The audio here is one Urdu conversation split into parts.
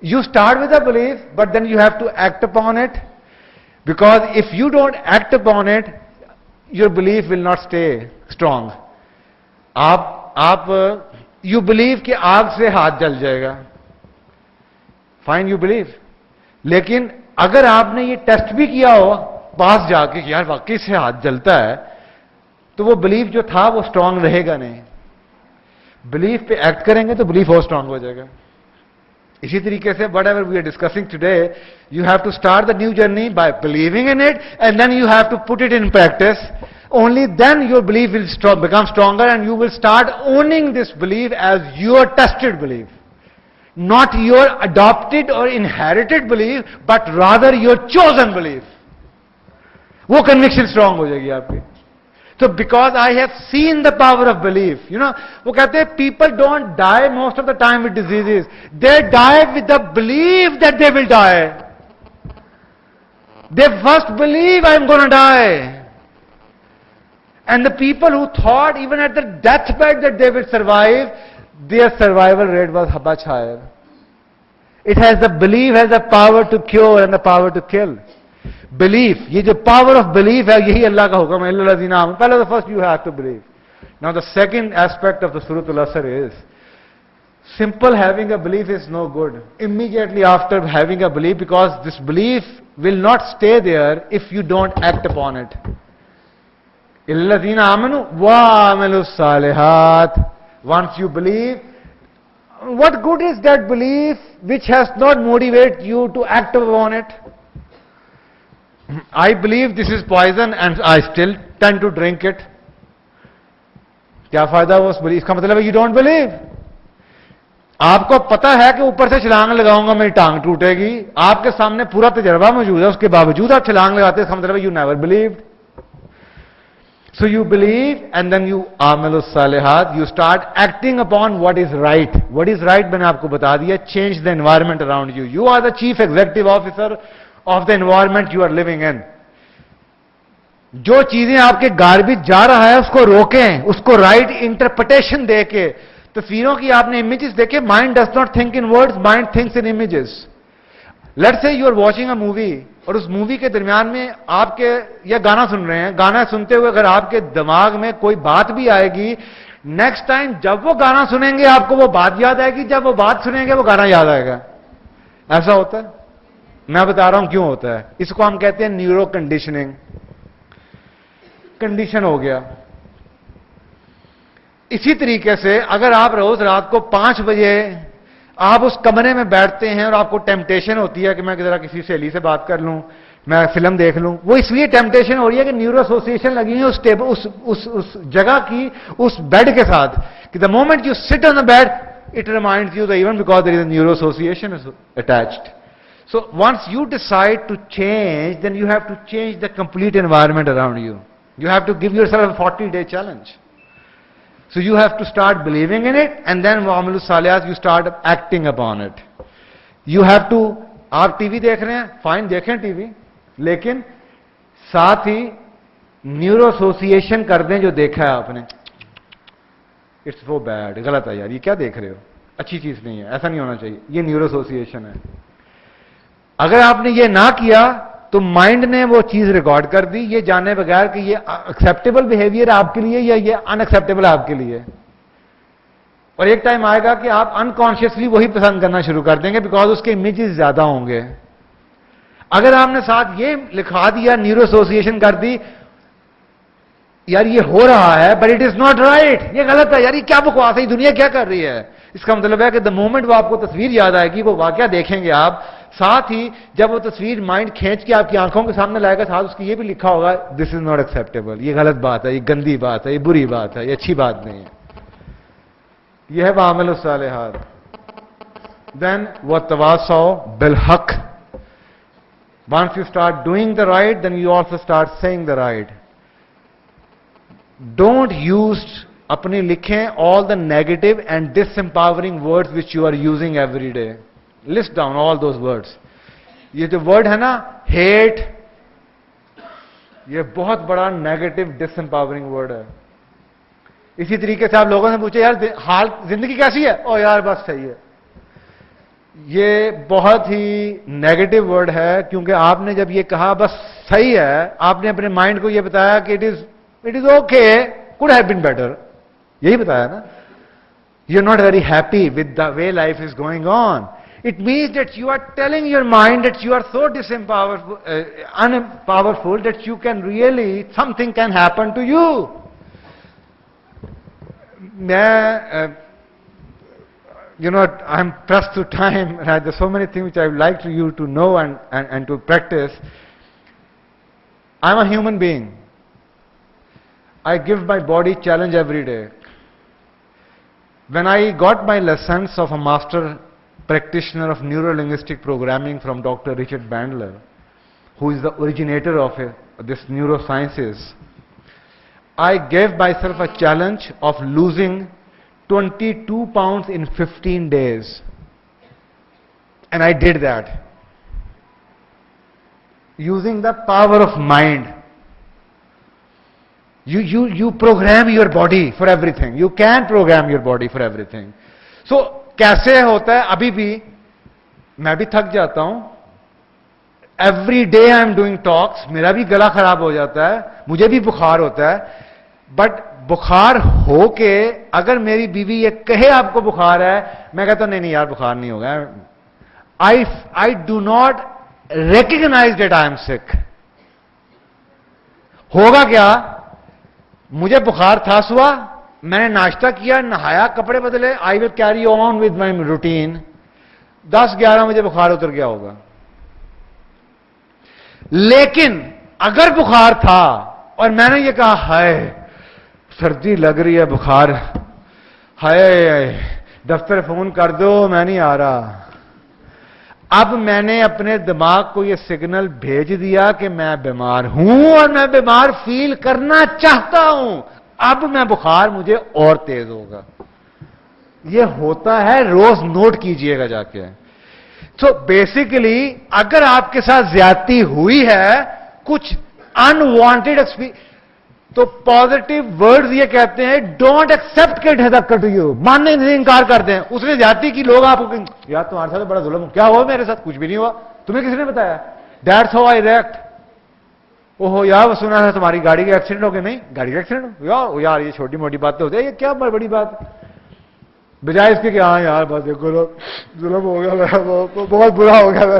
You start with a belief, but then you have to act upon it. Because if you don't act upon it, your belief will not stay strong. You believe کہ آگ سے ہاتھ جل جائے گا. Fine, you believe. لیکن اگر آپ نے یہ ٹیسٹ بھی کیا ہو پاس جا کے کہ یار واقعی سے ہاتھ جلتا ہے, تو وہ بلیف جو تھا وہ اسٹرانگ رہے گا نہیں. بلیف پہ ایکٹ کریں گے تو بلیف اور اسٹرانگ ہو جائے گا. اسی طریقے سے whatever we are discussing today, you have to start the new journey by believing in it, and then you have to put it in practice. Only then your belief will become stronger, and you will start owning this belief as your tested belief. Not your adopted or inherited belief, but rather your chosen belief. وہ conviction strong ہو جائے گی آپ کی. So because I have seen the power of belief, وہ کہتے ہیں people don't die most of the time with diseases. They die with the belief that they will die. They first believe I'm going to die. And the people who thought even at the deathbed that they will survive, their survival rate was much higher. It has the belief has the power to cure and the power to kill. Belief, یہ جو power of belief ہے, یہی اللہ کا حکم ہے. اللہ الذین آمنوا. پہلے the first you have to believe. Now the second aspect of the Surah Al-Asr is, simple having a belief is no good. Immediately after having a belief, because this belief will not stay there if you don't act upon it. الذین آمنوا وعملوا الصالحات. Once you believe, what good is that belief which has not motivated you to act upon it? I believe this is poison and I still tend to drink it. کیا فائدہ ہوا اس بلیف؟ اس کا مطلب ہے you don't believe. آپ کو پتا ہے کہ اوپر سے چھلانگ لگاؤں گا میری ٹانگ ٹوٹے گی, آپ کے سامنے پورا تجربہ موجود ہے, اس کے باوجود آپ چھلانگ لگاتے ہیں, اس کا مطلب ہے you never believed. So you believe and then you عامل الصالحات, you start acting upon what is right. What is right میں نے آپ کو بتا دیا, change the environment around you. You are the chief executive officer of the environment you are living in. جو چیزیں آپ کے گاربیج جا رہا ہے اس کو روکیں, اس کو رائٹ انٹرپریٹیشن دے کے. تصویروں کی آپ نے امیجز دیکھے, mind does not think in words, mind thinks in images. Let's say you are watching a movie, اور اس مووی کے درمیان میں آپ کے یا گانا سن رہے ہیں, گانا سنتے ہوئے اگر آپ کے دماغ میں کوئی بات بھی آئے گی, نیکسٹ ٹائم جب وہ گانا سنیں گے آپ کو وہ بات یاد آئے گی, جب وہ بات سنیں گے وہ گانا یاد آئے گا. ایسا ہوتا ہے؟ میں بتا رہا ہوں کیوں ہوتا ہے. اس کو ہم کہتے ہیں نیورو کنڈیشننگ. کنڈیشن ہو گیا. اسی طریقے سے اگر آپ روز رات کو 5 بجے آپ اس کمرے میں بیٹھتے ہیں اور آپ کو ٹیمپٹیشن ہوتی ہے کہ میں ذرا کسی سہیلی سے بات کر لوں, میں فلم دیکھ لوں, وہ اس لیے ٹیمپٹیشن ہو رہی ہے کہ نیورو ایسوسیشن لگی ہے اس جگہ کی, اس بیڈ کے ساتھ, کہ the moment you sit on the bad it reminds you the even because there is a neuro association attached. So once you decide to change, then you have to change the complete environment around you. You have to give yourself a 40-day challenge. So you have to start believing in it, and then وَعَمِلُوا الصَّالِحَاتِ you start acting upon it. You have to, آپ ٹی وی دیکھ رہے ہیں, فائن دیکھیں ٹی وی, لیکن ساتھ ہی نیورو ایسوسیشن کر دیں جو دیکھا ہے آپ نے. اٹس سو بیڈ, غلط ہے یار, یہ کیا دیکھ رہے ہو, اچھی چیز نہیں ہے, ایسا نہیں ہونا چاہیے. یہ نیورو ایسوسیشن ہے. اگر آپ نے یہ نہ کیا تو مائنڈ نے وہ چیز ریکارڈ کر دی, یہ جانے بغیر کہ یہ ایکسیپٹیبل بیہیویئر آپ کے لیے یا یہ ان ایکسیپٹیبل آپ کے لیے. اور ایک ٹائم آئے گا کہ آپ انکانشیسلی وہی پسند کرنا شروع کر دیں گے بیکاز اس کے امیجز زیادہ ہوں گے. اگر آپ نے ساتھ یہ لکھا دیا, نیورو ایسوسیشن کر دی, یار یہ ہو رہا ہے but it is not right, یہ غلط ہے یار, یہ کیا بکواس ہے, یہ دنیا کیا کر رہی ہے, اس کا مطلب ہے کہ دا مومنٹ وہ آپ کو تصویر یاد آئے گی, وہ واقعہ دیکھیں گے آپ, ساتھ ہی جب وہ تصویر مائنڈ کھینچ کے آپ کی آنکھوں کے سامنے لائے گا, ساتھ اس کی یہ بھی لکھا ہوگا دس از ناٹ ایکسیپٹیبل, یہ غلط بات ہے, یہ گندی بات ہے, یہ بری بات ہے, یہ اچھی بات نہیں ہے. یہ ہے وَعَمِلُوا الصَّالِحَاتِ. Then وَتَوَاصَوْا بِالْحَقِّ. Once you start doing the right, then you also start saying the right. Don't use اپنی لکھیں all the negative and disempowering words which you are using every day. List down all those words. یہ جو ورڈ ہے نا, hate, یہ بہت بڑا نیگیٹو ڈس امپاورنگ ورڈ ہے. اسی طریقے سے آپ لوگوں سے پوچھے یار حال زندگی کیسی ہے, او یار بس صحیح ہے. یہ بہت ہی نیگیٹو ورڈ ہے, کیونکہ آپ نے جب یہ کہا بس صحیح ہے, آپ نے اپنے مائنڈ کو یہ بتایا کہ it is okay, could have been better, یہی بتایا نا. You're not very happy with the way life is going on. It means that you are telling your mind that you are so unpowerful that you can really, something can happen to you. I'm pressed to time, and there's so many things which I would like you to know and to practice. I'm a human being. I give my body challenge every day. When I got my lessons of a master practitioner of neuro-linguistic programming from Dr. Richard Bandler, who is the originator of this neurosciences, I gave myself a challenge of losing 22 pounds in 15 days. And I did that. Using the power of mind. You program your body for everything. You can program your body for everything. So, کیسے ہوتا ہے؟ ابھی بھی میں بھی تھک جاتا ہوں. Every day I'm doing talks, میرا بھی گلا خراب ہو جاتا ہے, مجھے بھی بخار ہوتا ہے. بٹ بخار ہو کے اگر میری بیوی یہ کہے آپ کو بخار ہے, میں کہتا ہوں نہیں یار بخار نہیں ہوگا. I do not recognise that I am sick. ہوگا کیا؟ مجھے بخار تھا صبح, میں نے ناشتہ کیا, نہایا, کپڑے بدلے, I will carry on with my routine. 10-11 بجے بخار اتر گیا ہوگا. لیکن اگر بخار تھا اور میں نے یہ کہا ہائے سردی لگ رہی ہے, بخار, ہائے دفتر فون کر دو میں نہیں آ رہا, اب میں نے اپنے دماغ کو یہ سگنل بھیج دیا کہ میں بیمار ہوں اور میں بیمار فیل کرنا چاہتا ہوں, اب میں بخار مجھے اور تیز ہوگا. یہ ہوتا ہے, روز نوٹ کیجئے گا جا کے. سو بیسیکلی اگر آپ کے ساتھ زیادتی ہوئی ہے, کچھ انوانٹیڈ ایکسپیرینس, تو پازیٹو ورڈز یہ کہتے ہیں don't accept it has occurred to you, ماننے سے انکار کرتے ہیں. اس نے زیادتی کی, لوگ آپ کو یار تمہارے ساتھ بڑا ظلم, کیا ہوا میرے ساتھ؟ کچھ بھی نہیں ہوا, تمہیں کس نے بتایا؟ That's how I react. اوہو یار وہ سنا ہے تمہاری گاڑی کا ایکسیڈنٹ ہو گیا. نہیں گاڑی کا ایکسیڈنٹ ہو یار یہ چھوٹی موٹی باتیں ہوتی ہے, یہ کیا بڑی بات, بجائے اس کے کہ ہاں یار بس دیکھو ظلم ہو گیا, بہت برا ہو گیا.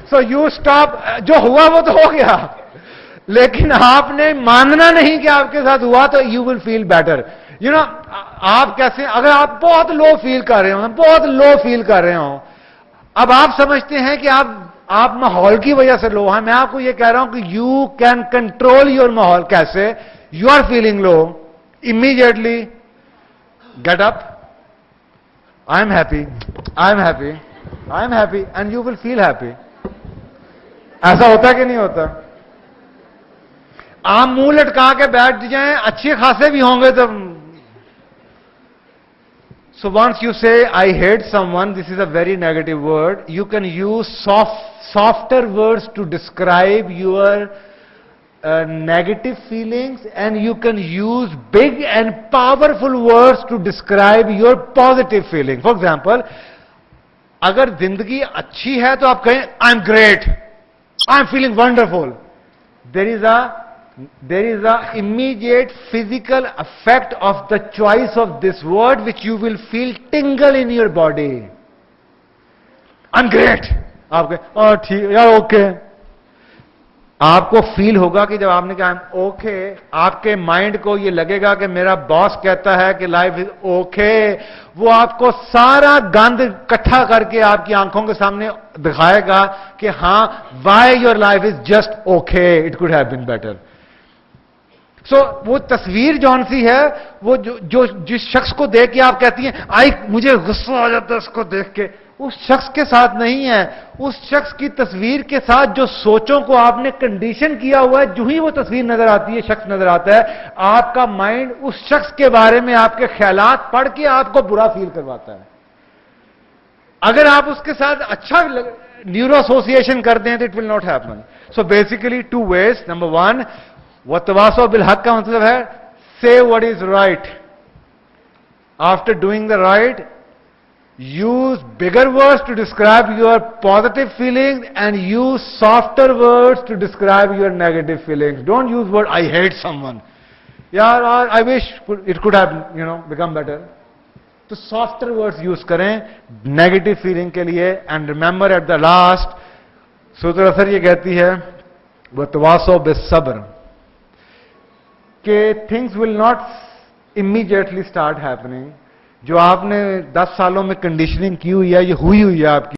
سو یو اسٹاپ, جو ہوا وہ تو ہو گیا, لیکن آپ نے ماننا نہیں کہ آپ کے ساتھ ہوا, تو you will feel better. You know آپ کیسے, اگر آپ بہت لو فیل کر رہے ہوں, بہت لو فیل کر رہے ہوں, اب آپ سمجھتے ہیں کہ آپ ماحول کی وجہ سے لو ہیں. میں آپ کو یہ کہہ رہا ہوں کہ یو کین کنٹرول یور ماحول. کیسے؟ You are feeling low, immediately get up, I am happy, I am happy, I am happy, and you will feel happy. ایسا ہوتا کہ نہیں ہوتا؟ آپ منہ لٹکا کے بیٹھ جائیں, اچھے خاصے بھی ہوں گے تو. So once you say, I hate someone, this is a very negative word, you can use softer words to describe your negative feelings, and you can use big and powerful words to describe your positive feelings. For example, اگر زندگی اچھی ہے تو آپ کہیں I'm great, I'm feeling wonderful. There is a immediate physical effect of the choice of this word which you will feel tingle in your body. I'm great. آپ کہیں oh ٹھیک یار اوکے. آپ کو فیل ہوگا کہ جب آپ نے کہا اوکے, آپ کے مائنڈ کو یہ لگے گا کہ میرا باس کہتا ہے کہ لائف از اوکے, وہ آپ کو سارا گند اکٹھا کر کے آپ کی آنکھوں کے سامنے دکھائے گا کہ ہاں why your life is just okay, it could have been better. So وہ تصویر جون سی ہے, وہ جو جس شخص کو دیکھ کے آپ کہتی ہیں مجھے غصہ آ جاتا ہے اس کو دیکھ کے, اس شخص کے ساتھ نہیں ہے. اس شخص کی تصویر کے ساتھ جو سوچوں کو آپ نے کنڈیشن کیا ہوا ہے, جو ہی وہ تصویر نظر آتی ہے, شخص نظر آتا ہے, آپ کا مائنڈ اس شخص کے بارے میں آپ کے خیالات پڑھ کے آپ کو برا فیل کرواتا ہے. اگر آپ اس کے ساتھ اچھا نیورو ایسوسیشن کرتے ہیں تو it will not happen. So basically 2 ways. Number 1, وَتَوَاصَوْا بِالْحَقِّ کا مطلب ہے say what is right. After doing the right, use bigger words to describe your positive feelings and use softer words to describe your negative feelings. Don't use word I hate someone. Yeah, or I wish it could have, become better. تو softer words use کریں negative feeling کے لیے. And remember at the last, سورۃ العصر یہ کہتی ہے وَتَوَاصَوْا بِالصَّبْرِ کہ things will not immediately start happening. جو آپ نے 10 سالوں میں کنڈیشننگ کی ہوئی ہے یہ ہوئی ہے آپ کی.